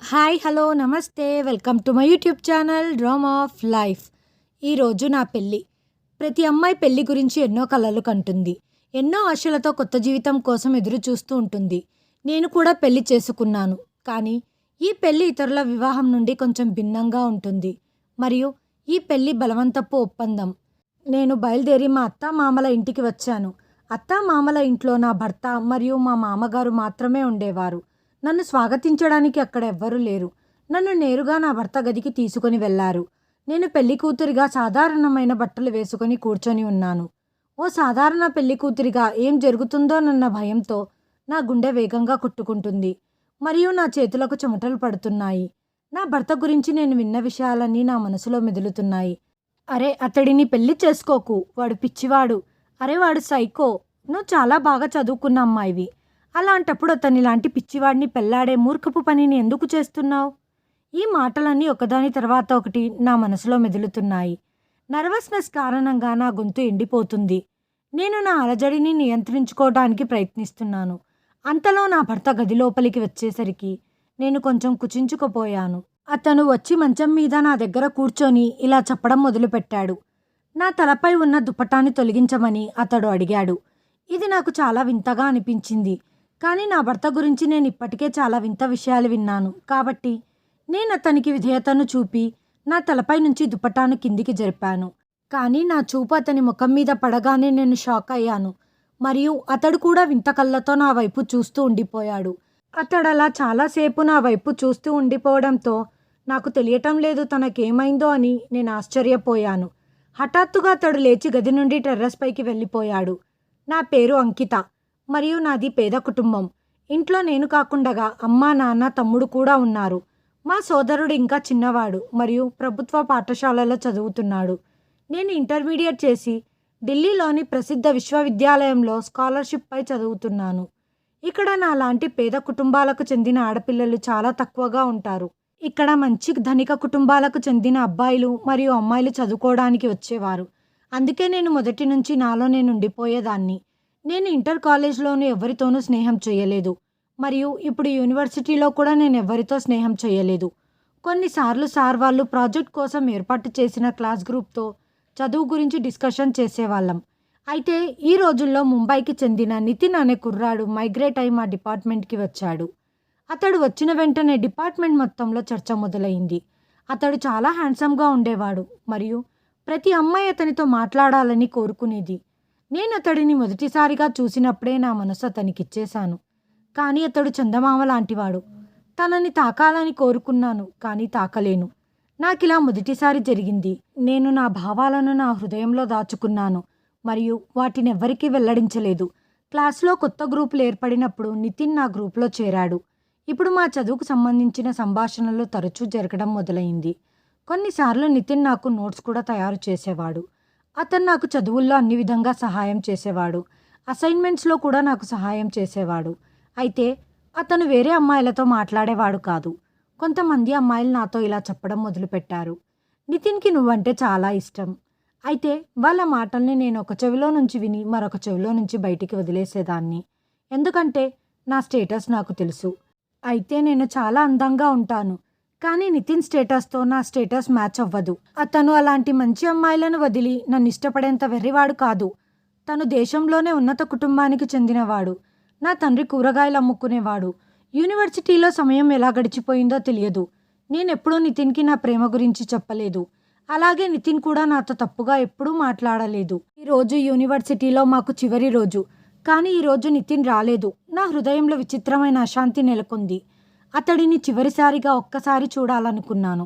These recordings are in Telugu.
హాయ్ హలో నమస్తే welcome to my YouTube channel drama of life. ఈరోజు నా పెళ్ళి. ప్రతి అమ్మాయి పెళ్లి గురించి ఎన్నో కలలు కంటుంది. ఎన్నో ఆశలతో కొత్త జీవితం కోసం ఎదురు చూస్తూ ఉంటుంది. నేను కూడా పెళ్లి చేసుకున్నాను. కానీ ఈ పెళ్లి ఇతరుల వివాహం నుండి కొంచెం భిన్నంగా ఉంటుంది. మరియు ఈ పెళ్లి బలవంతపు ఒప్పందం. నేను బయలుదేరి మా అత్త మామల ఇంటికి వచ్చాను. అత్త మామల ఇంట్లో నా భర్త మరియు మా మామగారు మాత్రమే ఉండేవారు. నన్ను స్వాగతించడానికి అక్కడ ఎవ్వరూ లేరు. నన్ను నేరుగా నా భర్త గదికి తీసుకొని వెళ్లారు. నేను పెళ్లి కూతురిగా సాధారణమైన బట్టలు వేసుకొని కూర్చొని ఉన్నాను. ఓ సాధారణ పెళ్లి కూతురిగా ఏం జరుగుతుందోనన్న భయంతో నా గుండె వేగంగా కొట్టుకుంటుంది మరియు నా చేతులకు చెమటలు పడుతున్నాయి. నా భర్త గురించి నేను విన్న విషయాలన్నీ నా మనసులో మెదులుతున్నాయి. అరే అతడిని పెళ్లి చేసుకోకు, వాడు పిచ్చివాడు. అరే వాడు సైకో. నువ్వు చాలా బాగా చదువుకున్న అమ్మాయివి. అలాంటప్పుడు అతన్ని లాంటి పిచ్చివాడిని పెళ్లాడే మూర్ఖపు పనిని ఎందుకు చేస్తున్నావు? ఈ మాటలన్నీ ఒకదాని తర్వాత ఒకటి నా మనసులో మెదులుతున్నాయి. నర్వస్నెస్ కారణంగా నా గొంతు ఎండిపోతుంది. నేను నా అలజడిని నియంత్రించుకోవడానికి ప్రయత్నిస్తున్నాను. అంతలో నా భర్త గది లోపలికి వచ్చేసరికి నేను కొంచెం కుచించుకుపోయాను. అతను వచ్చి మంచం మీద నా దగ్గర కూర్చొని ఇలా చెప్పడం మొదలుపెట్టాడు. నా తలపై ఉన్న దుపటాన్ని తొలగించమని అతడు అడిగాడు. ఇది నాకు చాలా వింతగా అనిపించింది. కానీ నా భర్త గురించి నేను ఇప్పటికే చాలా వింత విషయాలు విన్నాను. కాబట్టి నేను అతనికి విధేయతను చూపి నా తలపై నుంచి దుపటాను కిందికి జరిపాను. కానీ నా చూపు అతని ముఖం మీద పడగానే నేను షాక్ అయ్యాను. మరియు అతడు కూడా వింత కళ్ళతో నా వైపు చూస్తూ ఉండిపోయాడు. అతడు అలా చాలాసేపు నా వైపు చూస్తూ ఉండిపోవడంతో నాకు తెలియటం లేదు తనకేమైందో అని నేను ఆశ్చర్యపోయాను. హఠాత్తుగా అతడు లేచి గది నుండి టెర్రస్ పైకి వెళ్ళిపోయాడు. నా పేరు అంకిత మరియు నాది పేద కుటుంబం. ఇంట్లో నేను కాకుండగా అమ్మ నాన్న తమ్ముడు కూడా ఉన్నారు. మా సోదరుడు ఇంకా చిన్నవాడు మరియు ప్రభుత్వ పాఠశాలలో చదువుతున్నాడు. నేను ఇంటర్మీడియట్ చేసి ఢిల్లీలోని ప్రసిద్ధ విశ్వవిద్యాలయంలో స్కాలర్షిప్పై చదువుతున్నాను. ఇక్కడ నా లాంటి పేద కుటుంబాలకు చెందిన ఆడపిల్లలు చాలా తక్కువగా ఉంటారు. ఇక్కడ మంచి ధనిక కుటుంబాలకు చెందిన అబ్బాయిలు మరియు అమ్మాయిలు చదువుకోవడానికి వచ్చేవారు. అందుకే నేను మొదటి నుంచి నాలో నేను ఉండిపోయేదాన్ని. నేను ఇంటర్ కాలేజ్లోనూ ఎవరితోనూ స్నేహం చేయలేదు మరియు ఇప్పుడు యూనివర్సిటీలో కూడా నేను ఎవరితో స్నేహం చేయలేదు. కొన్నిసార్లు సార్ వాళ్ళు ప్రాజెక్ట్ కోసం ఏర్పాటు చేసిన క్లాస్ గ్రూప్తో చదువు గురించి డిస్కషన్ చేసేవాళ్ళం. అయితే ఈ రోజుల్లో ముంబైకి చెందిన నితిన్ అనే కుర్రాడు మైగ్రేట్ అయి మా డిపార్ట్మెంట్కి వచ్చాడు. అతడు వచ్చిన వెంటనే డిపార్ట్మెంట్ మొత్తంలో చర్చ మొదలైంది. అతడు చాలా హ్యాండ్సమ్గా ఉండేవాడు మరియు ప్రతి అమ్మాయి అతనితో మాట్లాడాలని కోరుకునేది. నేను అతడిని మొదటిసారిగా చూసినప్పుడే నా మనసు అతనికిచ్చేశాను. కానీ అతడు చందమామ లాంటివాడు. తనని తాకాలని కోరుకున్నాను కానీ తాకలేను. నాకిలా మొదటిసారి జరిగింది. నేను నా భావాలను నా హృదయంలో దాచుకున్నాను మరియు వాటిని ఎవ్వరికీ వెల్లడించలేదు. క్లాస్లో కొత్త గ్రూపులు ఏర్పడినప్పుడు నితిన్ నా గ్రూప్లో చేరాడు. ఇప్పుడు మా చదువుకు సంబంధించిన సంభాషణలు తరచూ జరగడం మొదలైంది. కొన్నిసార్లు నితిన్ నాకు నోట్స్ కూడా తయారు చేసేవాడు. అతను నాకు చదువుల్లో అన్ని విధంగా సహాయం చేసేవాడు. అసైన్మెంట్స్లో కూడా నాకు సహాయం చేసేవాడు. అయితే అతను వేరే అమ్మాయిలతో మాట్లాడేవాడు కాదు. కొంతమంది అమ్మాయిలు నాతో ఇలా చెప్పడం మొదలుపెట్టారు. నితిన్కి నువ్వంటే చాలా ఇష్టం. అయితే వాళ్ళ మాటల్ని నేను ఒక చెవిలో నుంచి విని మరొక చెవిలో నుంచి బయటికి వదిలేసేదాన్ని. ఎందుకంటే నా స్టేటస్ నాకు తెలుసు. అయితే నేను చాలా అందంగా ఉంటాను. కానీ నితిన్ స్టేటస్తో నా స్టేటస్ మ్యాచ్ అవ్వదు. అతను అలాంటి మంచి అమ్మాయిలను వదిలి నన్ను ఇష్టపడేంత వెర్రివాడు కాదు. తను దేశంలోనే ఉన్నత కుటుంబానికి చెందినవాడు. నా తండ్రి కూరగాయలు అమ్ముకునేవాడు. యూనివర్సిటీలో సమయం ఎలా గడిచిపోయిందో తెలియదు. నేనెప్పుడూ నితిన్కి నా ప్రేమ గురించి చెప్పలేదు. అలాగే నితిన్ కూడా నాతో తప్పుగా ఎప్పుడూ మాట్లాడలేదు. ఈరోజు యూనివర్సిటీలో మాకు చివరి రోజు. కానీ ఈరోజు నితిన్ రాలేదు. నా హృదయంలో విచిత్రమైన అశాంతి నెలకొంది. అతడిని చివరిసారిగా ఒక్కసారి చూడాలనుకున్నాను.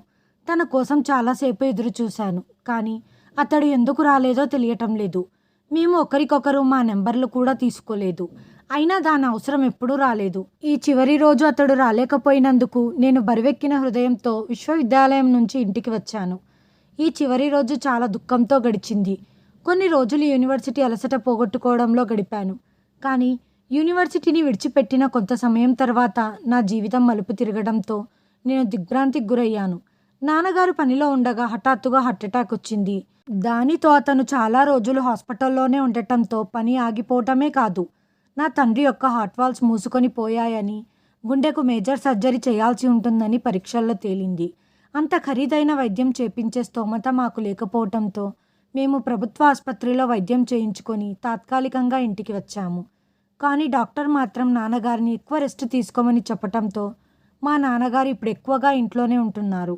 తన కోసం చాలాసేపు ఎదురు చూశాను. కానీ అతడు ఎందుకు రాలేదో తెలియటం లేదు. మేము ఒకరికొకరు మా నెంబర్లు కూడా తీసుకోలేదు. అయినా దాని అవసరం ఎప్పుడూ రాలేదు. ఈ చివరి రోజు అతడు రాలేకపోయినందుకు నేను బరువెక్కిన హృదయంతో విశ్వవిద్యాలయం నుంచి ఇంటికి వచ్చాను. ఈ చివరి రోజు చాలా దుఃఖంతో గడిచింది. కొన్ని రోజులు యూనివర్సిటీ అలసట పోగొట్టుకోవడంలో గడిపాను. కానీ యూనివర్సిటీని విడిచిపెట్టిన కొంత సమయం తర్వాత నా జీవితం మలుపు తిరగడంతో నేను దిగ్భ్రాంతికి గురయ్యాను. నాన్నగారు పనిలో ఉండగా హఠాత్తుగా హార్ట్అటాక్ వచ్చింది. దానితో అతను చాలా రోజులు హాస్పిటల్లోనే ఉండటంతో పని ఆగిపోవటమే కాదు, నా తండ్రి యొక్క హార్ట్ వాల్స్ మూసుకొని పోయాయని గుండెకు మేజర్ సర్జరీ చేయాల్సి ఉంటుందని పరీక్షల్లో తేలింది. అంత ఖరీదైన వైద్యం చేపించే స్తోమత మాకు లేకపోవటంతో మేము ప్రభుత్వ ఆసుపత్రిలో వైద్యం చేయించుకొని తాత్కాలికంగా ఇంటికి వచ్చాము. కానీ డాక్టర్ మాత్రం నాన్నగారిని ఎక్కువ రెస్ట్ తీసుకోమని చెప్పటంతో మా నాన్నగారు ఇప్పుడు ఎక్కువగా ఇంట్లోనే ఉంటున్నారు.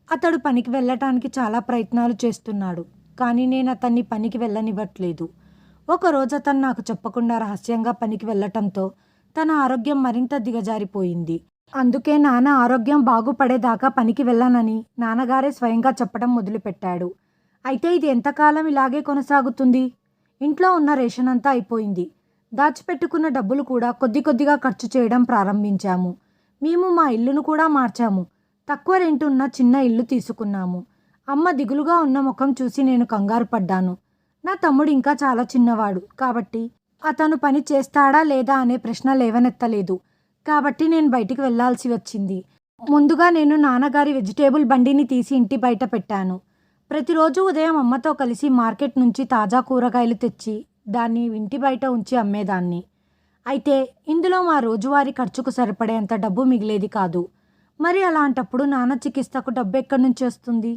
అతడు పనికి వెళ్ళటానికి చాలా ప్రయత్నాలు చేస్తున్నాడు. కానీ నేను అతన్ని పనికి వెళ్ళనివ్వట్లేదు. ఒకరోజు అతను నాకు చెప్పకుండా రహస్యంగా పనికి వెళ్ళటంతో తన ఆరోగ్యం మరింత దిగజారిపోయింది. అందుకే నాన్న ఆరోగ్యం బాగుపడేదాకా పనికి వెళ్ళనని నాన్నగారే స్వయంగా చెప్పడం మొదలుపెట్టాడు. అయితే ఇది ఎంతకాలం ఇలాగే కొనసాగుతుంది? ఇంట్లో ఉన్న రేషన్ అంతా అయిపోయింది. దాచిపెట్టుకున్న డబ్బులు కూడా కొద్ది కొద్దిగా ఖర్చు చేయడం ప్రారంభించాము. మేము మా ఇల్లును కూడా మార్చాము. తక్కువ రెంట్ ఉన్న చిన్న ఇల్లు తీసుకున్నాము. అమ్మ దిగులుగా ఉన్న ముఖం చూసి నేను కంగారు పడ్డాను. నా తమ్ముడు ఇంకా చాలా చిన్నవాడు కాబట్టి అతను పని చేస్తాడా లేదా అనే ప్రశ్న లేవనెత్తలేదు. కాబట్టి నేను బయటికి వెళ్లాల్సి వచ్చింది. ముందుగా నేను నాన్నగారి వెజిటేబుల్ బండిని తీసి ఇంటి బయట పెట్టాను. ప్రతిరోజు ఉదయం అమ్మతో కలిసి మార్కెట్ నుంచి తాజా కూరగాయలు తెచ్చి దాన్ని ఇంటి బయట ఉంచి అమ్మేదాన్ని. అయితే ఇందులో మా రోజువారీ ఖర్చుకు సరిపడేంత డబ్బు మిగిలేది కాదు. మరి అలాంటప్పుడు నాన్న చికిత్సకు డబ్బు ఎక్కడి నుంచి వస్తుంది?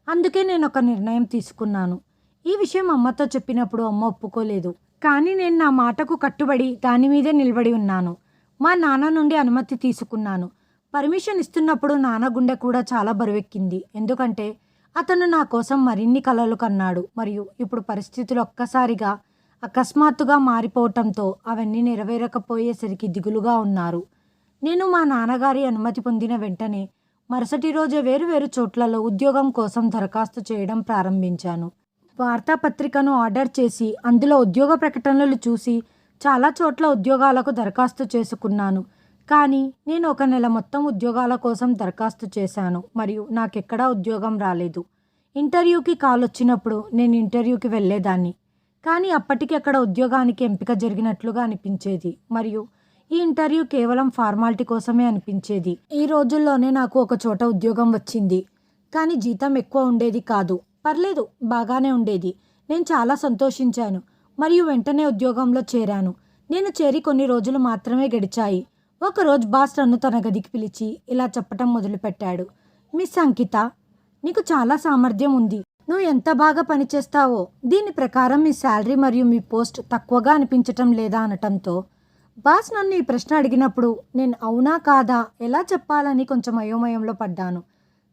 అందుకే నేను ఒక నిర్ణయం తీసుకున్నాను. ఈ విషయం అమ్మతో చెప్పినప్పుడు అమ్మ ఒప్పుకోలేదు. కానీ నేను నా మాటకు కట్టుబడి దాని మీదే నిలబడి ఉన్నాను. మా నాన్న నుండి అనుమతి తీసుకున్నాను. పర్మిషన్ ఇస్తున్నప్పుడు నాన్న గుండె కూడా చాలా బరువెక్కింది. ఎందుకంటే అతను నా కోసం మరిన్ని కలలు కన్నాడు. మరియు ఇప్పుడు పరిస్థితులు ఒక్కసారిగా అకస్మాత్తుగా మారిపోవటంతో అవన్నీ నెరవేరకపోయేసరికి దిగులుగా ఉన్నారు. నేను మా నాన్నగారి అనుమతి పొందిన వెంటనే మరుసటి రోజే వేరువేరు చోట్లలో ఉద్యోగం కోసం దరఖాస్తు చేయడం ప్రారంభించాను. వార్తాపత్రికను ఆర్డర్ చేసి అందులో ఉద్యోగ ప్రకటనలు చూసి చాలా చోట్ల ఉద్యోగాలకు దరఖాస్తు చేసుకున్నాను. కానీ నేను 1 నెల మొత్తం ఉద్యోగాల కోసం దరఖాస్తు చేశాను మరియు నాకెక్కడా ఉద్యోగం రాలేదు. ఇంటర్వ్యూకి కాల్ వచ్చినప్పుడు నేను ఇంటర్వ్యూకి వెళ్ళేదాన్ని. కానీ అప్పటికి అక్కడ ఉద్యోగానికి ఎంపిక జరిగినట్లుగా అనిపించేది మరియు ఈ ఇంటర్వ్యూ కేవలం ఫార్మాలిటీ కోసమే అనిపించేది. ఈ రోజుల్లోనే నాకు ఒక చోట ఉద్యోగం వచ్చింది. కానీ జీతం ఎక్కువ ఉండేది కాదు. పర్లేదు, బాగానే ఉండేది. నేను చాలా సంతోషించాను మరియు వెంటనే ఉద్యోగంలో చేరాను. నేను చేరి కొన్ని రోజులు మాత్రమే గడిచాయి. ఒకరోజు బాస్ నన్ను తన గదికి పిలిచి ఇలా చెప్పటం మొదలుపెట్టాడు. మిస్ అంకిత, నీకు చాలా సామర్థ్యం ఉంది. నువ్వు ఎంత బాగా పనిచేస్తావో దీని ప్రకారం మీ శాలరీ మరియు మీ పోస్ట్ తక్కువగా అనిపించటం లేదా అనటంతో బాస్ నన్ను ఈ ప్రశ్న అడిగినప్పుడు నేను అవునా కాదా ఎలా చెప్పాలని కొంచెం అయోమయంలో పడ్డాను.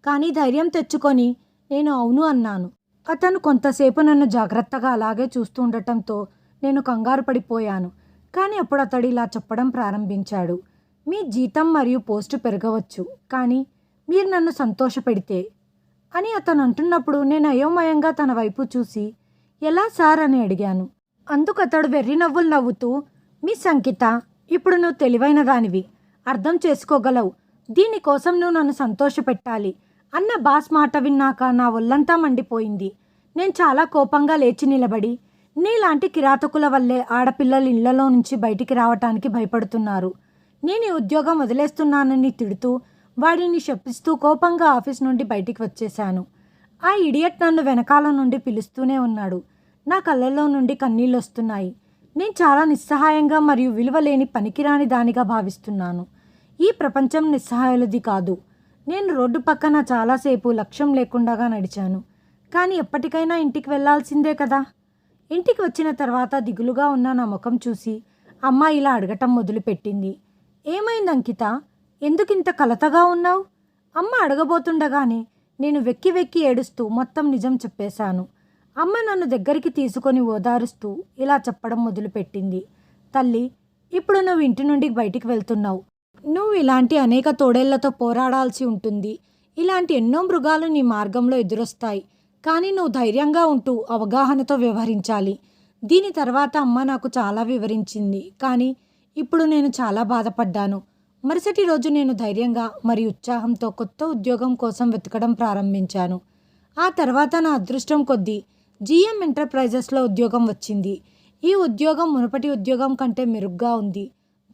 కానీ ధైర్యం తెచ్చుకొని నేను అవును అన్నాను. అతను కొంతసేపు నన్ను జాగ్రత్తగా అలాగే చూస్తూ ఉండటంతో నేను కంగారు పడిపోయాను. కానీ అప్పుడు అతడు ఇలా చెప్పడం ప్రారంభించాడు. మీ జీతం మరియు పోస్టు పెరగవచ్చు, కానీ మీరు నన్ను సంతోషపెడితే అని అతను అంటున్నప్పుడు నేను అయోమయంగా తన వైపు చూసి ఎలా సార్ అని అడిగాను. అందుకు అతడు వెర్రి నవ్వులు నవ్వుతూ, మిస్ అంకిత, ఇప్పుడు నువ్వు తెలివైన దానివి, అర్థం చేసుకోగలవు. దీనికోసం నువ్వు నన్ను సంతోషపెట్టాలి అన్న బాస్ మాట విన్నాక నా ఒళ్ళంతా మండిపోయింది. నేను చాలా కోపంగా లేచి నిలబడి, నీలాంటి కిరాతకుల వల్లే ఆడపిల్లలు ఇళ్లలో నుంచి బయటికి రావటానికి భయపడుతున్నారు. నేను ఈ ఉద్యోగం వదిలేస్తున్నానని తిడుతూ వాడిని శపిస్తూ కోపంగా ఆఫీస్ నుండి బయటికి వచ్చేశాను. ఆ ఇడియట్ నన్ను వెనకాల నుండి పిలుస్తూనే ఉన్నాడు. నా కళ్ళల్లో నుండి కన్నీళ్ళు వస్తున్నాయి. నేను చాలా నిస్సహాయంగా మరియు విలువలేని పనికిరాని దానిగా భావిస్తున్నాను. ఈ ప్రపంచం నిస్సహాయులది కాదు. నేను రోడ్డు పక్కన చాలాసేపు లక్ష్యం లేకుండా నడిచాను. కానీ ఎప్పటికైనా ఇంటికి వెళ్లాల్సిందే కదా. ఇంటికి వచ్చిన తర్వాత దిగులుగా ఉన్న నా ముఖం చూసి అమ్మ ఇలా అడగటం మొదలుపెట్టింది. ఏమైంది అంకిత, ఎందుకింత కలతగా ఉన్నావు? అమ్మ అడగబోతుండగానే నేను వెక్కి వెక్కి ఏడుస్తూ మొత్తం నిజం చెప్పేశాను. అమ్మ నన్ను దగ్గరికి తీసుకొని ఓదారుస్తూ ఇలా చెప్పడం మొదలుపెట్టింది. తల్లి, ఇప్పుడు నువ్వు ఇంటి నుండి బయటికి వెళ్తున్నావు. నువ్వు ఇలాంటి అనేక తోడేళ్లతో పోరాడాల్సి ఉంటుంది. ఇలాంటి ఎన్నో మృగాలు నీ మార్గంలో ఎదురొస్తాయి. కానీ నువ్వు ధైర్యంగా ఉంటూ అవగాహనతో వ్యవహరించాలి. దీని తర్వాత అమ్మ నాకు చాలా వివరించింది. కానీ ఇప్పుడు నేను చాలా బాధపడ్డాను. మరుసటి రోజు నేను ధైర్యంగా మరియు ఉత్సాహంతో కొత్త ఉద్యోగం కోసం వెతకడం ప్రారంభించాను. ఆ తర్వాత నా అదృష్టం కొద్దీ GM ఎంటర్ప్రైజెస్లో ఉద్యోగం వచ్చింది. ఈ ఉద్యోగం మునుపటి ఉద్యోగం కంటే మెరుగ్గా ఉంది.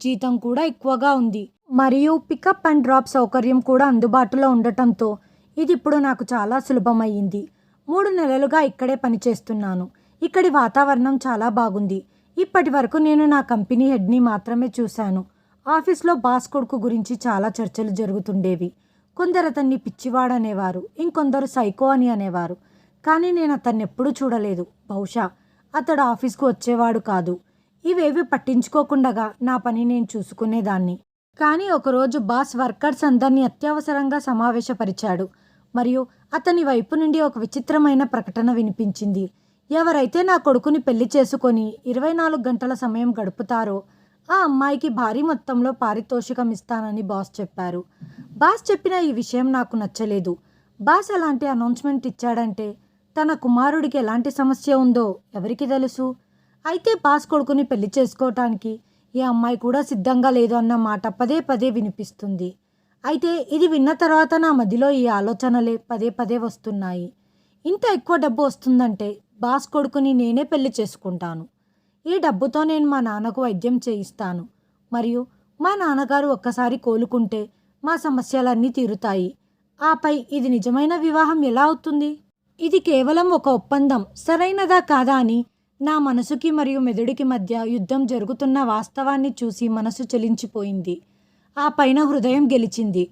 జీతం కూడా ఎక్కువగా ఉంది మరియు పికప్ అండ్ డ్రాప్ సౌకర్యం కూడా అందుబాటులో ఉండటంతో ఇది ఇప్పుడు నాకు చాలా సులభమయ్యింది. 3 నెలలుగా ఇక్కడే పనిచేస్తున్నాను. ఇక్కడి వాతావరణం చాలా బాగుంది. ఇప్పటి వరకు నేను నా కంపెనీ హెడ్ని మాత్రమే చూశాను. ఆఫీస్లో బాస్ కొడుకు గురించి చాలా చర్చలు జరుగుతుండేవి. కొందరు అతన్ని పిచ్చివాడనేవారు, ఇంకొందరు సైకో అని అనేవారు. కానీ నేను అతన్ని ఎప్పుడూ చూడలేదు. బహుశా అతడు ఆఫీస్కు వచ్చేవాడు కాదు. ఇవేవి పట్టించుకోకుండగా నా పని నేను చూసుకునేదాన్ని. కానీ ఒకరోజు బాస్ వర్కర్స్ అందరినీ అత్యవసరంగా సమావేశపరిచాడు. మరియు అతని వైపు నుండి ఒక విచిత్రమైన ప్రకటన వినిపించింది. ఎవరైతే నా కొడుకుని పెళ్లి చేసుకొని 24 గంటల సమయం గడుపుతారో ఆ అమ్మాయికి భారీ మొత్తంలో పారితోషికం ఇస్తానని బాస్ చెప్పారు. బాస్ చెప్పిన ఈ విషయం నాకు నచ్చలేదు. బాస్ అలాంటి అనౌన్స్మెంట్ ఇచ్చాడంటే తన కుమారుడికి ఎలాంటి సమస్య ఉందో ఎవరికి తెలుసు? అయితే బాస్ కొడుకుని పెళ్లి చేసుకోవటానికి ఈ అమ్మాయి కూడా సిద్ధంగా లేదు అన్న మాట పదే పదే వినిపిస్తుంది. అయితే ఇది విన్న తర్వాత నా మదిలో ఈ ఆలోచనలే పదే పదే వస్తున్నాయి. ఇంత ఎక్కువ డబ్బు వస్తుందంటే బాస్ కొడుకుని నేనే పెళ్లి చేసుకుంటాను. ఈ డబ్బుతో నేను మా నాన్నకు వైద్యం చేయిస్తాను. మరియు మా నాన్నగారు ఒక్కసారి కోలుకుంటే మా సమస్యలన్నీ తీరుతాయి. ఆపై ఇది నిజమైన వివాహం ఎలా అవుతుంది? ఇది కేవలం ఒక ఒప్పందం సరైనదా కాదా అని నా మనసుకి మరియు మెదడుకి మధ్య యుద్ధం జరుగుతున్న వాస్తవాన్ని చూసి మనసు చలించిపోయింది. ఆ పైన హృదయం గెలిచింది.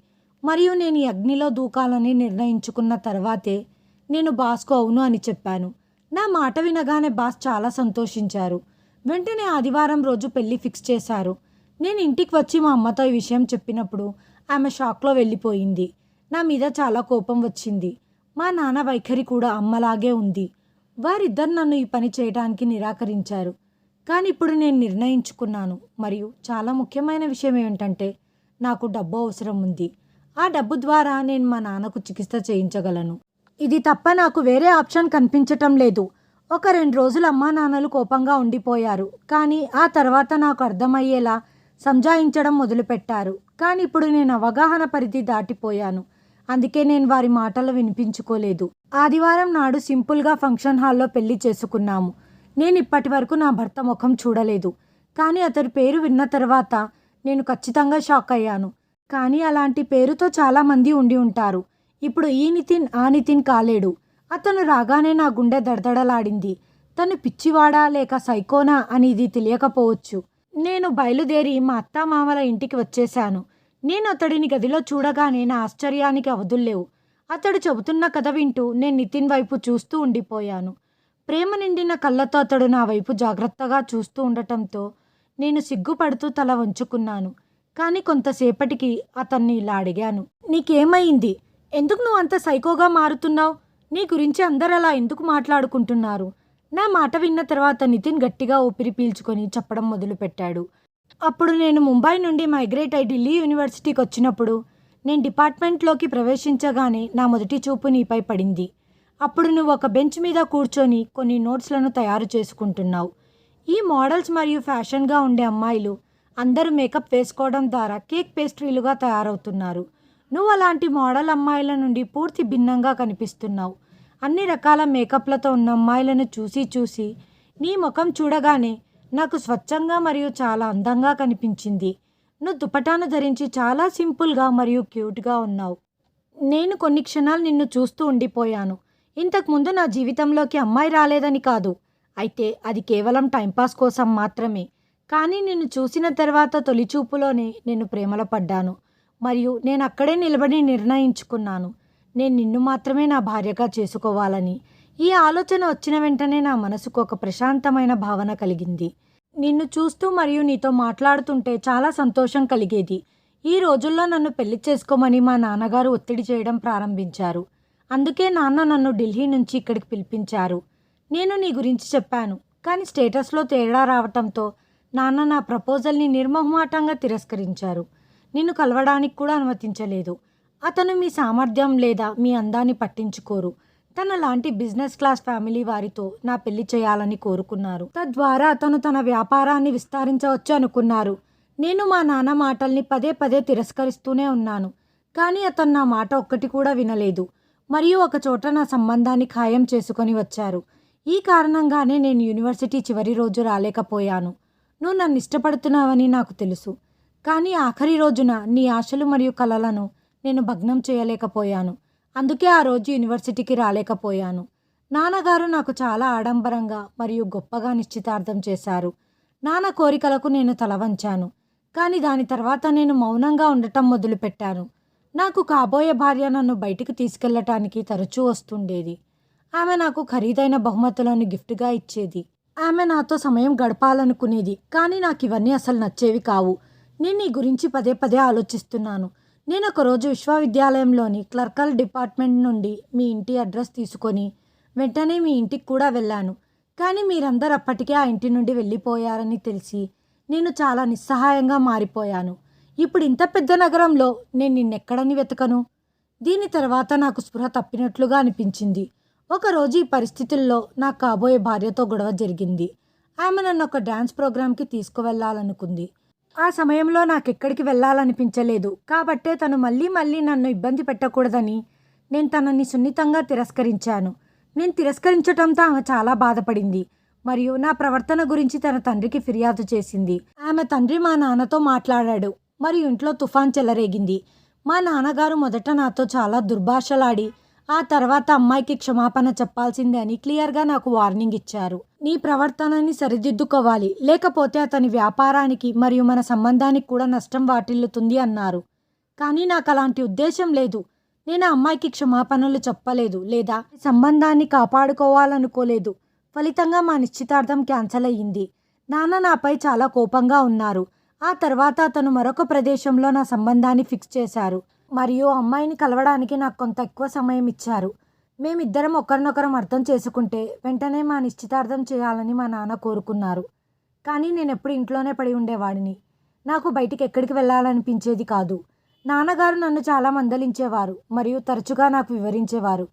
మరియు నేను ఈ అగ్నిలో దూకాలని నిర్ణయించుకున్న తర్వాతే నేను బాస్కు అవును అని చెప్పాను. నా మాట వినగానే బాస్ చాలా సంతోషించారు. వెంటనే ఆదివారం రోజు పెళ్లి ఫిక్స్ చేశారు. నేను ఇంటికి వచ్చి మా అమ్మతో ఈ విషయం చెప్పినప్పుడు ఆమె షాక్లో వెళ్ళిపోయింది. నా మీద చాలా కోపం వచ్చింది. మా నాన్న వైఖరి కూడా అమ్మలాగే ఉంది. వారిద్దరు నన్ను ఈ పని చేయడానికి నిరాకరించారు. కానీ ఇప్పుడు నేను నిర్ణయించుకున్నాను. మరియు చాలా ముఖ్యమైన విషయం ఏమిటంటే నాకు డబ్బు అవసరం ఉంది. ఆ డబ్బు ద్వారా నేను మా నాన్నకు చికిత్స చేయించగలను. ఇది తప్ప నాకు వేరే ఆప్షన్ కనిపించటం లేదు. ఒక 2 రోజులు అమ్మా నాన్నలు కోపంగా ఉండిపోయారు. కానీ ఆ తర్వాత నాకు అర్థమయ్యేలా సంజాయించడం మొదలుపెట్టారు. కానీ ఇప్పుడు నేను అవగాహన పరిధి దాటిపోయాను. అందుకే నేను వారి మాటలు వినిపించుకోలేదు. ఆదివారం నాడు సింపుల్గా ఫంక్షన్ హాల్లో పెళ్లి చేసుకున్నాము. నేను ఇప్పటి వరకు నా భర్త ముఖం చూడలేదు. కానీ అతడి పేరు విన్న తర్వాత నేను ఖచ్చితంగా షాక్ అయ్యాను. కానీ అలాంటి పేరుతో చాలామంది ఉండి ఉంటారు. ఇప్పుడు ఈ నితిన్ ఆ నితిన్ కాలేడు. అతను రాగానే నా గుండె దడదడలాడింది. తను పిచ్చివాడా లేక సైకోనా అని ఇది తెలియకపోవచ్చు. నేను బయలుదేరి మా అత్తామామల ఇంటికి వచ్చేశాను. నేను అతడిని గదిలో చూడగానే నా ఆశ్చర్యానికి అవధుల్లేవు. అతడు చెబుతున్న కథ వింటూ నేను నితిన్ వైపు చూస్తూ ఉండిపోయాను. ప్రేమ నిండిన కళ్ళతో అతడు నా వైపు జాగ్రత్తగా చూస్తూ ఉండటంతో నేను సిగ్గుపడుతూ తల వంచుకున్నాను. కానీ కొంతసేపటికి అతన్ని ఇలా అడిగాను. నీకేమైంది? ఎందుకు నువ్వు అంత సైకోగా మారుతున్నావు? నీ గురించి అందరు అలా ఎందుకు మాట్లాడుకుంటున్నారు? నా మాట విన్న తర్వాత నితిన్ గట్టిగా ఊపిరి పీల్చుకొని చెప్పడం మొదలుపెట్టాడు. అప్పుడు నేను ముంబై నుండి మైగ్రేట్ అయి ఢిల్లీ యూనివర్సిటీకి వచ్చినప్పుడు నేను డిపార్ట్మెంట్లోకి ప్రవేశించగానే నా మొదటి చూపు నీపై పడింది. అప్పుడు నువ్వు ఒక బెంచ్ మీద కూర్చొని కొన్ని నోట్స్లను తయారు చేసుకుంటున్నావు. ఈ మోడల్స్ మరియు ఫ్యాషన్గా ఉండే అమ్మాయిలు అందరూ మేకప్ వేసుకోవడం ద్వారా కేక్ పేస్ట్రీలుగా తయారవుతున్నారు. నువ్వు అలాంటి మోడల్ అమ్మాయిల నుండి పూర్తి భిన్నంగా కనిపిస్తున్నావు. అన్ని రకాల మేకప్లతో ఉన్న అమ్మాయిలను చూసి చూసి నీ ముఖం చూడగానే నాకు స్వచ్ఛంగా మరియు చాలా అందంగా కనిపించింది. నువ్వు దుపటాను ధరించి చాలా సింపుల్గా మరియు క్యూట్గా ఉన్నావు. నేను కొన్ని క్షణాలు నిన్ను చూస్తూ ఉండిపోయాను. ఇంతకుముందు నా జీవితంలోకి అమ్మాయి రాలేదని కాదు. అయితే అది కేవలం టైంపాస్ కోసం మాత్రమే. కానీ నిన్ను చూసిన తర్వాత తొలిచూపులోనే నేను ప్రేమలో పడ్డాను. మరియు నేను అక్కడే నిలబడి నిర్ణయించుకున్నాను. నేను నిన్ను మాత్రమే నా భార్యగా చేసుకోవాలని. ఈ ఆలోచన వచ్చిన వెంటనే నా మనసుకు ఒక ప్రశాంతమైన భావన కలిగింది. నిన్ను చూస్తూ మరియు నీతో మాట్లాడుతుంటే చాలా సంతోషం కలిగేది. ఈ రోజుల్లో నన్ను పెళ్లి చేసుకోమని మా నాన్నగారు ఒత్తిడి చేయడం ప్రారంభించారు. అందుకే నాన్న నన్ను ఢిల్లీ నుంచి ఇక్కడికి పిలిపించారు. నేను నీ గురించి చెప్పాను. కానీ స్టేటస్లో తేడా రావటంతో నాన్న నా ప్రపోజల్ని నిర్మోహమాటంగా తిరస్కరించారు. నిన్ను కలవడానికి కూడా అనుమతించలేదు. అతను మీ సామర్థ్యం లేదా మీ అందాన్ని పట్టించుకోరు. తన లాంటి బిజినెస్ క్లాస్ ఫ్యామిలీ వారితో నా పెళ్లి చేయాలని కోరుకున్నారు. తద్వారా అతను తన వ్యాపారాన్ని విస్తరించవచ్చు అనుకున్నారు. నేను మా నాన్న మాటల్ని పదే పదే తిరస్కరిస్తూనే ఉన్నాను. కానీ అతను నా మాట ఒక్కటి కూడా వినలేదు. మరియు ఒక చోట నా సంబంధాన్ని ఖాయం చేసుకొని వచ్చారు. ఈ కారణంగానే నేను యూనివర్సిటీ చివరి రోజు రాలేకపోయాను. నువ్వు నన్ను ఇష్టపడుతున్నావని నాకు తెలుసు. కానీ ఆఖరి రోజున నీ ఆశలు మరియు కలలను నేను భగ్నం చేయలేకపోయాను. అందుకే ఆ రోజు యూనివర్సిటీకి రాలేకపోయాను. నాన్నగారు నాకు చాలా ఆడంబరంగా మరియు గొప్పగా నిశ్చితార్థం చేశారు. నాన్న కోరికలకు నేను తల వంచాను. కానీ దాని తర్వాత నేను మౌనంగా ఉండటం మొదలుపెట్టాను. నాకు కాబోయే భార్య నన్ను బయటికి తీసుకెళ్ళటానికి తరచూ వస్తుండేది. ఆమె నాకు ఖరీదైన బహుమతులను గిఫ్ట్‌గా ఇచ్చేది. ఆమె నాతో సమయం గడపాలనుకునేది. కానీ నాకివన్నీ అసలు నచ్చేవి కావు. నేను నీ గురించి పదే పదే ఆలోచిస్తున్నాను. నేనొకరోజు విశ్వవిద్యాలయంలోని క్లర్కల్ డిపార్ట్మెంట్ నుండి మీ ఇంటి అడ్రస్ తీసుకొని, వెంటనే మీ ఇంటికి కూడా వెళ్ళాను. కానీ మీరందరూ అప్పటికే ఆ ఇంటి నుండి వెళ్ళిపోయారని తెలిసి, నేను చాలా నిస్సహాయంగా మారిపోయాను. ఇప్పుడు ఇంత పెద్ద నగరంలో నేను నిన్నెక్కడని వెతకను? దీని తర్వాత నాకు స్పృహ తప్పినట్లుగా అనిపించింది. ఒకరోజు ఈ పరిస్థితుల్లో నాకు కాబోయే భార్యతో గొడవ జరిగింది. ఆమె నన్ను ఒక డ్యాన్స్ ప్రోగ్రాంకి తీసుకువెళ్ళాలనుకుంది. ఆ సమయంలో నాకెక్కడికి వెళ్ళాలనిపించలేదు. కాబట్టే తను మళ్ళీ మళ్ళీ నన్ను ఇబ్బంది పెట్టకూడదని నేను తనని సున్నితంగా తిరస్కరించాను. నేను తిరస్కరించటంతో ఆమె చాలా బాధపడింది. మరియు నా ప్రవర్తన గురించి తన తండ్రికి ఫిర్యాదు చేసింది. ఆమె తండ్రి మా నాన్నతో మాట్లాడాడు. మరియు ఇంట్లో తుఫాన్ చెలరేగింది. మా నాన్నగారు మొదట నాతో చాలా దుర్భాషలాడి, ఆ తర్వాత అమ్మాయికి క్షమాపణ చెప్పాల్సిందే అని క్లియర్గా నాకు వార్నింగ్ ఇచ్చారు. నీ ప్రవర్తనని సరిదిద్దుకోవాలి, లేకపోతే అతని వ్యాపారానికి మరియు మన సంబంధానికి కూడా నష్టం వాటిల్లుతుంది అన్నారు. కానీ నాకు అలాంటి ఉద్దేశం లేదు. నేను ఆ అమ్మాయికి క్షమాపణలు చెప్పలేదు లేదా సంబంధాన్ని కాపాడుకోవాలనుకోలేదు. ఫలితంగా మా నిశ్చితార్థం క్యాన్సల్ అయ్యింది. నాన్న నాపై చాలా కోపంగా ఉన్నారు. ఆ తర్వాత అతను మరొక ప్రదేశంలో నా సంబంధాన్ని ఫిక్స్ చేశారు మరియు అమ్మాయిని కలవడానికి నాకు కొంత ఎక్కువ సమయం ఇచ్చారు. మేమిద్దరం ఒకరినొకరం అర్థం చేసుకుంటే వెంటనే మా నిశ్చితార్థం చేయాలని మా నాన్న కోరుకున్నారు. కానీ నేను ఎప్పుడు ఇంట్లోనే పడి ఉండేవాడిని. నాకు బయటికి ఎక్కడికి వెళ్ళాలనిపించేది కాదు. నాన్నగారు నన్ను చాలా మందలించేవారు మరియు తరచుగా నాకు వివరించేవారు.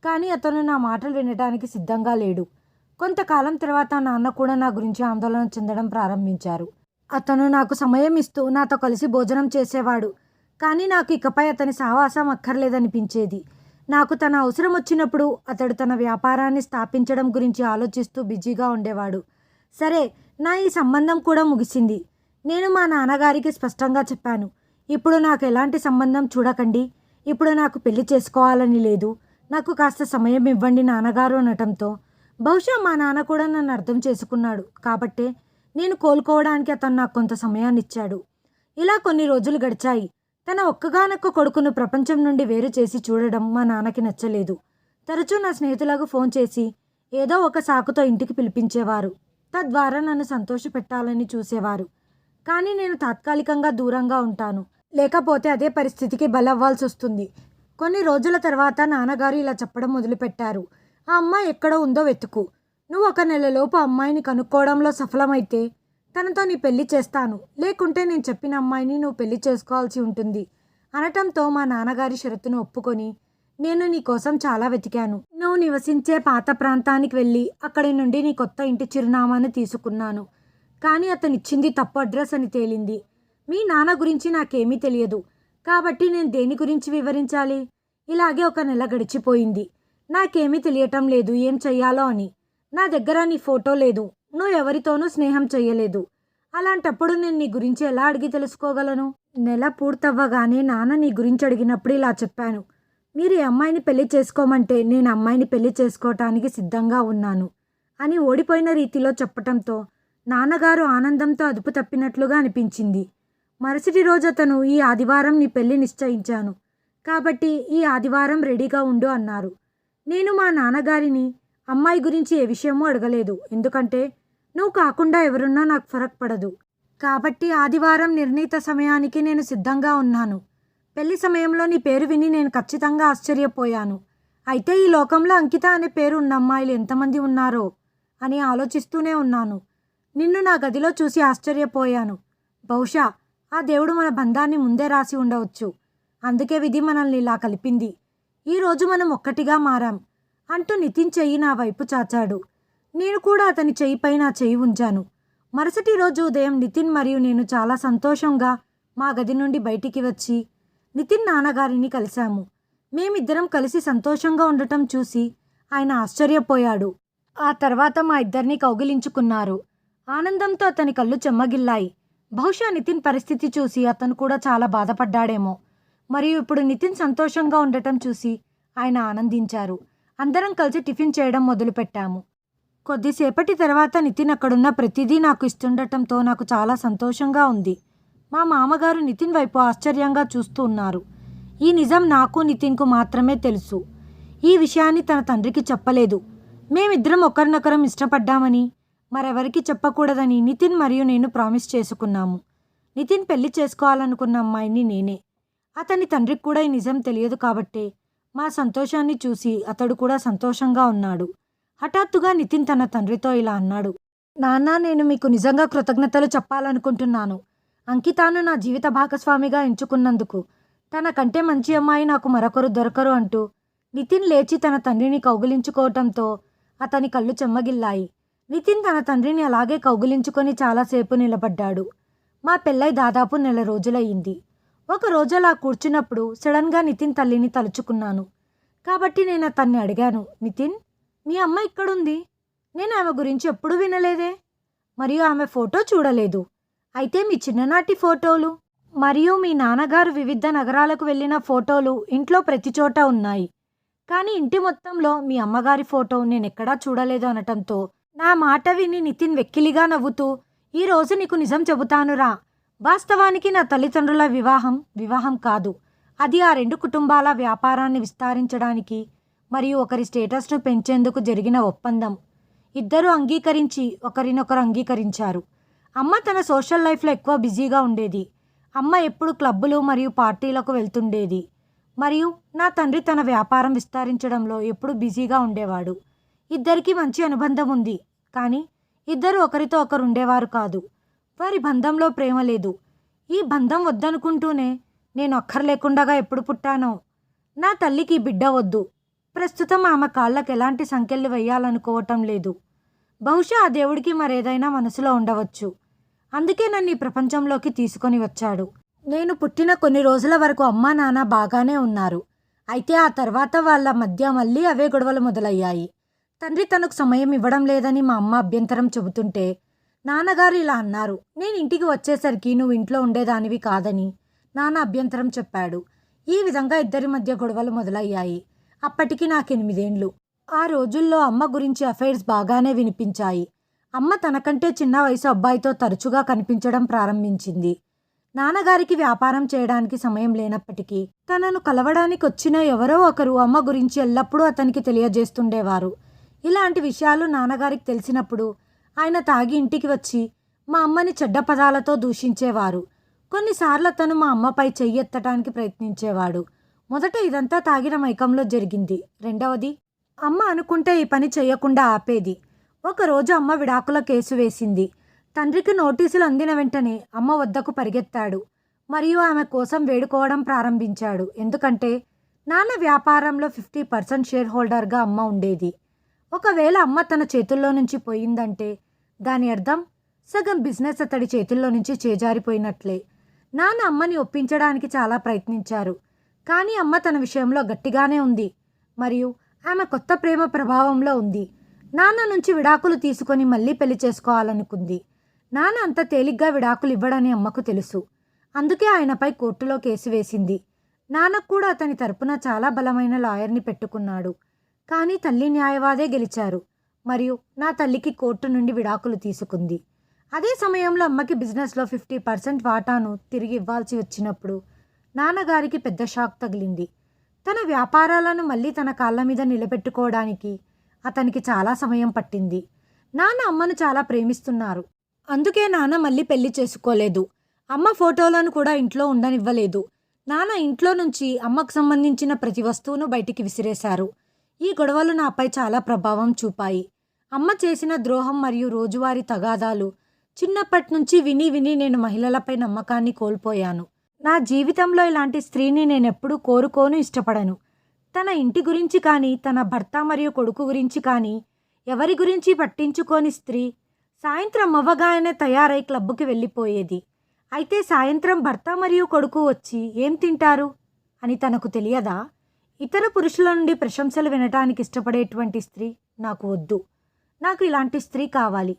కానీ అతను నా మాటలు వినడానికి సిద్ధంగా లేడు. కొంతకాలం తర్వాత నాన్న కూడా నా గురించి ఆందోళన చెందడం ప్రారంభించారు. అతను నాకు సమయం ఇస్తూ నాతో కలిసి భోజనం చేసేవాడు. కానీ నాకు ఇకపై అతని సహవాసం అక్కర్లేదనిపించేది. నాకు తన అవసరం వచ్చినప్పుడు అతడు తన వ్యాపారాన్ని స్థాపించడం గురించి ఆలోచిస్తూ బిజీగా ఉండేవాడు. సరే, నా ఈ సంబంధం కూడా ముగిసింది. నేను మా నాన్నగారికి స్పష్టంగా చెప్పాను, ఇప్పుడు నాకు ఎలాంటి సంబంధం చూడకండి. ఇప్పుడు నాకు పెళ్లి చేసుకోవాలని లేదు. నాకు కాస్త సమయం ఇవ్వండి నాన్నగారు అనటంతో, బహుశా మా నాన్న కూడా నన్ను అర్థం చేసుకున్నాడు. కాబట్టే నేను కోలుకోవడానికి అతను నాకు కొంత సమయాన్ని ఇచ్చాడు. ఇలా కొన్ని రోజులు గడిచాయి. తన ఒక్కగానొక్క కొడుకును ప్రపంచం నుండి వేరు చేసి చూడడం మా నాన్నకి నచ్చలేదు. తరచూ నా స్నేహితులకు ఫోన్ చేసి ఏదో ఒక సాకుతో ఇంటికి పిలిపించేవారు. తద్వారా నన్ను సంతోషపెట్టాలని చూసేవారు. కానీ నేను తాత్కాలికంగా దూరంగా ఉంటాను, లేకపోతే అదే పరిస్థితికి బలవ్వాల్సి వస్తుంది. కొన్ని రోజుల తర్వాత నాన్నగారు ఇలా చెప్పడం మొదలుపెట్టారు, ఆ అమ్మాయి ఎక్కడో ఉందో వెతుకు. నువ్వు 1 నెలలోపు అమ్మాయిని కనుక్కోవడంలో సఫలమైతే తనతో నీ పెళ్లి చేస్తాను, లేకుంటే నేను చెప్పిన అమ్మాయిని నువ్వు పెళ్లి చేసుకోవాల్సి ఉంటుంది అనటంతో మా నాన్నగారి షరతును ఒప్పుకొని, నేను నీ కోసం చాలా వెతికాను. నువ్వు నివసించే పాత ప్రాంతానికి వెళ్ళి అక్కడి నుండి నీ కొత్త ఇంటి చిరునామాను తీసుకున్నాను. కానీ అతను ఇచ్చింది తప్పు అడ్రస్ అని తేలింది. మీ నాన్న గురించి నాకేమీ తెలియదు, కాబట్టి నేను దేని గురించి వివరించాలి? ఇలాగే 1 నెల గడిచిపోయింది. నాకేమీ తెలియటం లేదు ఏం చెయ్యాలో అని. నా దగ్గర నీ ఫోటో లేదు. నువ్వు ఎవరితోనూ స్నేహం చెయ్యలేదు. అలాంటప్పుడు నేను నీ గురించి ఎలా అడిగి తెలుసుకోగలను? నెల పూర్తవ్వగానే నాన్న నీ గురించి అడిగినప్పుడు ఇలా చెప్పాను, మీరు ఈ అమ్మాయిని పెళ్లి చేసుకోమంటే నేను అమ్మాయిని పెళ్లి చేసుకోవటానికి సిద్ధంగా ఉన్నాను అని ఓడిపోయిన రీతిలో చెప్పటంతో నాన్నగారు ఆనందంతో అదుపు తప్పినట్లుగా అనిపించింది. మరుసటి రోజు అతను, ఈ ఆదివారం నీ పెళ్లి నిశ్చయించాను, కాబట్టి ఈ ఆదివారం రెడీగా ఉండు అన్నారు. నేను మా నాన్నగారిని అమ్మాయి గురించి ఏ విషయమూ అడగలేదు. ఎందుకంటే నువ్వు కాకుండా ఎవరున్నా నాకు ఫరక్ పడదు. కాబట్టి ఆదివారం నిర్ణీత సమయానికి నేను సిద్ధంగా ఉన్నాను. పెళ్లి సమయంలో నీ పేరు విని నేను ఖచ్చితంగా ఆశ్చర్యపోయాను. అయితే ఈ లోకంలో అంకిత అనే పేరు ఉన్న అమ్మాయిలు ఎంతమంది ఉన్నారో అని ఆలోచిస్తూనే ఉన్నాను. నిన్ను నా గదిలో చూసి ఆశ్చర్యపోయాను. బహుశా ఆ దేవుడు మన బంధాన్ని ముందే రాసి ఉండవచ్చు. అందుకే విధి మనల్ని ఇలా కలిపింది. ఈరోజు మనం ఒక్కటిగా మారాం అంటూ నితిన్ చెయ్యి నా వైపు చాచాడు. నేను కూడా అతని చెయ్యిపై నా చెయ్యి ఉంచాను. మరుసటి రోజు ఉదయం నితిన్ మరియు నేను చాలా సంతోషంగా మా గది నుండి బయటికి వచ్చి నితిన్ నాన్నగారిని కలిశాము. మేమిద్దరం కలిసి సంతోషంగా ఉండటం చూసి ఆయన ఆశ్చర్యపోయాడు. ఆ తర్వాత మా ఇద్దరిని కౌగిలించుకున్నారు. ఆనందంతో అతని కళ్ళు చెమ్మగిల్లాయి. బహుశా నితిన్ పరిస్థితి చూసి అతను కూడా చాలా బాధపడ్డాడేమో. మరియు ఇప్పుడు నితిన్ సంతోషంగా ఉండటం చూసి ఆయన ఆనందించారు. అందరం కలిసి టిఫిన్ చేయడం మొదలుపెట్టాము. కొద్దిసేపటి తర్వాత నితిన్ అక్కడున్న ప్రతిదీ నాకు ఇస్తుండటంతో నాకు చాలా సంతోషంగా ఉంది. మా మామగారు నితిన్ వైపు ఆశ్చర్యంగా చూస్తూ ఉన్నారు. ఈ నిజం నాకు నితిన్కు మాత్రమే తెలుసు. ఈ విషయాన్ని తన తండ్రికి చెప్పలేదు. మేమిద్దరం ఒకరినొకరం ఇష్టపడ్డామని, మరెవరికి చెప్పకూడదని నితిన్ మరియు నేను ప్రామిస్ చేసుకున్నాము. నితిన్ పెళ్లి చేసుకోవాలనుకున్న అమ్మాయిని నేనే. అతని తండ్రికి కూడా ఈ నిజం తెలియదు కాబట్టే మా సంతోషాన్ని చూసి అతడు కూడా సంతోషంగా ఉన్నాడు. హఠాత్తుగా నితిన్ తన తండ్రితో ఇలా అన్నాడు. నాన్న, నేను మీకు నిజంగా కృతజ్ఞతలు చెప్పాలనుకుంటున్నాను. అంకితాను నా జీవిత భాగస్వామిగా ఎంచుకున్నందుకు. తన కంటే మంచి అమ్మాయి నాకు మరొకరు దొరకరు అంటూ నితిన్ లేచి తన తండ్రిని కౌగిలించుకోవటంతో అతని కళ్ళు చెమ్మగిల్లాయి. నితిన్ తన తండ్రిని అలాగే కౌగిలించుకొని చాలాసేపు నిలబడ్డాడు. మా పెళ్ళై దాదాపు 1 రోజులయ్యింది. ఒక రోజు అలా కూర్చున్నప్పుడు సడన్గా నితిన్ తల్లిని తలుచుకున్నాను. కాబట్టి నేను అతన్ని అడిగాను, నితిన్, మీ అమ్మ ఇక్కడుంది. నేను ఆమె గురించి ఎప్పుడూ వినలేదే, మరియు ఆమె ఫోటో చూడలేదు. అయితే మీ చిన్ననాటి ఫోటోలు మరియు మీ నాన్నగారు వివిధ నగరాలకు వెళ్ళిన ఫోటోలు ఇంట్లో ప్రతి చోట ఉన్నాయి. కానీ ఇంటి మొత్తంలో మీ అమ్మగారి ఫోటో నేనెక్కడా చూడలేదు అనటంతో నా మాట విని నితిన్ వెక్కిలిగా నవ్వుతూ, ఈరోజు నీకు నిజం చెబుతానురా. వాస్తవానికి నా తల్లిదండ్రుల వివాహం కాదు. అది ఆ 2 కుటుంబాల వ్యాపారాన్ని విస్తరించడానికి మరియు ఒకరి స్టేటస్ను పెంచేందుకు జరిగిన ఒప్పందం. ఇద్దరూ అంగీకరించి ఒకరినొకరు అంగీకరించారు. అమ్మ తన సోషల్ లైఫ్లో ఎక్కువ బిజీగా ఉండేది. అమ్మ ఎప్పుడు క్లబ్బులు మరియు పార్టీలకు వెళ్తుండేది. మరియు నా తండ్రి తన వ్యాపారం విస్తరించడంలో ఎప్పుడు బిజీగా ఉండేవాడు. ఇద్దరికీ మంచి అనుబంధం ఉంది. కానీ ఇద్దరు ఒకరితో ఒకరు ఉండేవారు కాదు. వారి బంధంలో ప్రేమ లేదు. ఈ బంధం వద్దనుకుంటూనే నేను అక్కర్లేకుండా ఎప్పుడు పుట్టానో. నా తల్లికి బిడ్డ వద్దు. ప్రస్తుతం ఆమె కాళ్ళకు ఎలాంటి సంకెళ్ళు వేయాలనుకోవటం లేదు. బహుశా ఆ దేవుడికి మరేదైనా మనసులో ఉండవచ్చు. అందుకే నన్ను ఈ ప్రపంచంలోకి తీసుకొని వచ్చాడు. నేను పుట్టిన కొన్ని రోజుల వరకు అమ్మా నాన్న బాగానే ఉన్నారు. అయితే ఆ తర్వాత వాళ్ళ మధ్య మళ్ళీ అవే గొడవలు మొదలయ్యాయి. తండ్రి తనకు సమయం ఇవ్వడం లేదని మా అమ్మ అభ్యంతరం చెబుతుంటే నాన్నగారు ఇలా అన్నారు. నేను ఇంటికి వచ్చేసరికి నువ్వు ఇంట్లో ఉండేదానివి కాదని నాన్న అభ్యంతరం చెప్పాడు. ఈ విధంగా ఇద్దరి మధ్య గొడవలు మొదలయ్యాయి. అప్పటికి నాకు 8 ఏండ్లు. ఆ రోజుల్లో అమ్మ గురించి అఫైర్స్ బాగానే వినిపించాయి. అమ్మ తనకంటే చిన్న వయసు అబ్బాయితో తరచుగా కనిపించడం ప్రారంభించింది. నాన్నగారికి వ్యాపారం చేయడానికి సమయం లేనప్పటికీ తనను కలవడానికి వచ్చిన ఎవరో ఒకరు అమ్మ గురించి ఎల్లప్పుడూ అతనికి తెలియజేస్తుండేవారు. ఇలాంటి విషయాలు నాన్నగారికి తెలిసినప్పుడు ఆయన తాగి ఇంటికి వచ్చి మా అమ్మని చెడ్డ పదాలతో దూషించేవారు. కొన్నిసార్లు అతను మా అమ్మపై చెయ్యెత్తడానికి ప్రయత్నించేవాడు. మొదట ఇదంతా తాగిన మైకంలో జరిగింది. రెండవది, అమ్మ అనుకుంటే ఈ పని చేయకుండా ఆపేది. ఒకరోజు అమ్మ విడాకుల కేసు వేసింది. తండ్రికి నోటీసులు అందిన వెంటనే అమ్మ వద్దకు పరిగెత్తాడు మరియు ఆమె కోసం వేడుకోవడం ప్రారంభించాడు. ఎందుకంటే నాన్న వ్యాపారంలో 50% షేర్ హోల్డర్గా అమ్మ ఉండేది. ఒకవేళ అమ్మ తన చేతుల్లో నుంచి పోయిందంటే దాని అర్థం సగం బిజినెస్ అతడి చేతుల్లో నుంచి చేజారిపోయినట్లే. నాన్న అమ్మని ఒప్పించడానికి చాలా ప్రయత్నించారు. కానీ అమ్మ తన విషయంలో గట్టిగానే ఉంది మరియు ఆమె కొత్త ప్రేమ ప్రభావంలో ఉంది. నాన్న నుంచి విడాకులు తీసుకొని మళ్ళీ పెళ్లి చేసుకోవాలనుకుంది. నాన్న అంత తేలిగ్గా విడాకులు ఇవ్వడని అమ్మకు తెలుసు. అందుకే ఆయనపై కోర్టులో కేసు వేసింది. నాన్నకు కూడా అతని తరపున చాలా బలమైన లాయర్ని పెట్టుకున్నాడు. కానీ తల్లి న్యాయవాదే గెలిచారు మరియు నా తల్లికి కోర్టు నుండి విడాకులు తీసుకుంది. అదే సమయంలో అమ్మకి బిజినెస్లో 50% వాటాను తిరిగి ఇవ్వాల్సి వచ్చినప్పుడు నాన్నగారికి పెద్ద షాక్ తగిలింది. తన వ్యాపారాలను మళ్ళీ తన కాళ్ళ మీద నిలబెట్టుకోవడానికి అతనికి చాలా సమయం పట్టింది. నాన్న అమ్మను చాలా ప్రేమిస్తున్నారు. అందుకే నాన్న మళ్ళీ పెళ్లి చేసుకోలేదు. అమ్మ ఫోటోలను కూడా ఇంట్లో ఉండనివ్వలేదు. నాన్న ఇంట్లో నుంచి అమ్మకు సంబంధించిన ప్రతి వస్తువును బయటికి విసిరేశారు. ఈ గొడవలు నాపై చాలా ప్రభావం చూపాయి. అమ్మ చేసిన ద్రోహం మరియు రోజువారీ తగాదాలు చిన్నప్పటి నుంచి విని విని నేను మహిళలపై నమ్మకాన్ని కోల్పోయాను. నా జీవితంలో ఇలాంటి స్త్రీని నేనెప్పుడూ కోరుకోను, ఇష్టపడను. తన ఇంటి గురించి కానీ తన భర్త మరియు కొడుకు గురించి కానీ ఎవరి గురించి పట్టించుకోని స్త్రీ సాయంత్రం అవ్వగానే తయారై క్లబ్కి వెళ్ళిపోయేది. అయితే సాయంత్రం భర్త మరియు కొడుకు వచ్చి ఏం తింటారు అని తనకు తెలియదా? ఇతర పురుషుల నుండి ప్రశంసలు వినటానికి ఇష్టపడేటువంటి స్త్రీ నాకు వద్దు. నాకు ఇలాంటి స్త్రీ కావాలి.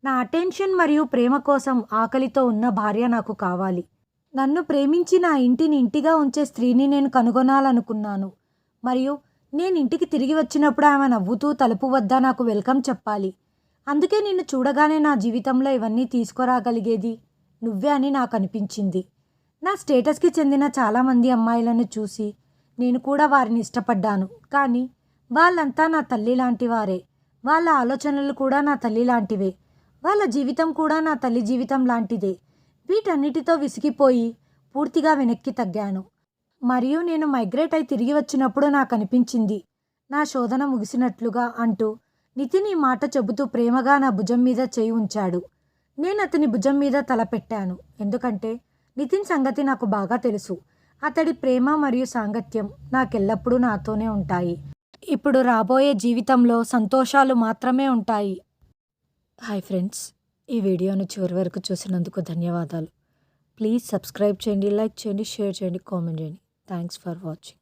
నా అటెన్షన్ మరియు ప్రేమ కోసం ఆకలితో ఉన్న భార్య నాకు కావాలి. నన్ను ప్రేమించి నా ఇంటిని ఇంటిగా ఉంచే స్త్రీని నేను కనుగొనాలనుకున్నాను. మరియు నేను ఇంటికి తిరిగి వచ్చినప్పుడు ఆమె నవ్వుతూ తలుపు వద్ద నాకు వెల్కమ్ చెప్పాలి. అందుకే నిన్ను చూడగానే నా జీవితంలో ఇవన్నీ తీసుకురాగలిగేది నువ్వే అని నాకు అనిపించింది. నా స్టేటస్కి చెందిన చాలామంది అమ్మాయిలను చూసి నేను కూడా వారిని ఇష్టపడ్డాను. కానీ వాళ్ళంతా నా తల్లి లాంటి వారే. వాళ్ళ ఆలోచనలు కూడా నా తల్లి లాంటివే. వాళ్ళ జీవితం కూడా నా తల్లి జీవితం లాంటిదే. వీటన్నిటితో విసిగిపోయి పూర్తిగా వెనక్కి తగ్గాను. మరియు నేను మైగ్రేట్ అయి తిరిగి వచ్చినప్పుడు నాకు అనిపించింది నా శోధన ముగిసినట్లుగా అంటూ నితిన్ ఈ మాట చెబుతూ ప్రేమగా నా భుజం మీద చేయి ఉంచాడు. నేను అతని భుజం మీద తల పెట్టాను. ఎందుకంటే నితిన్ సంగతి నాకు బాగా తెలుసు. అతడి ప్రేమ మరియు సాంగత్యం నాకెల్లప్పుడూ నాతోనే ఉంటాయి. ఇప్పుడు రాబోయే జీవితంలో సంతోషాలు మాత్రమే ఉంటాయి. హాయ్ ఫ్రెండ్స్, ఈ వీడియోను చివరి వరకు చూసినందుకు ధన్యవాదాలు. ప్లీజ్ సబ్స్క్రైబ్ చేయండి, లైక్ చేయండి, షేర్ చేయండి, కామెంట్ చేయండి. Thanks for watching.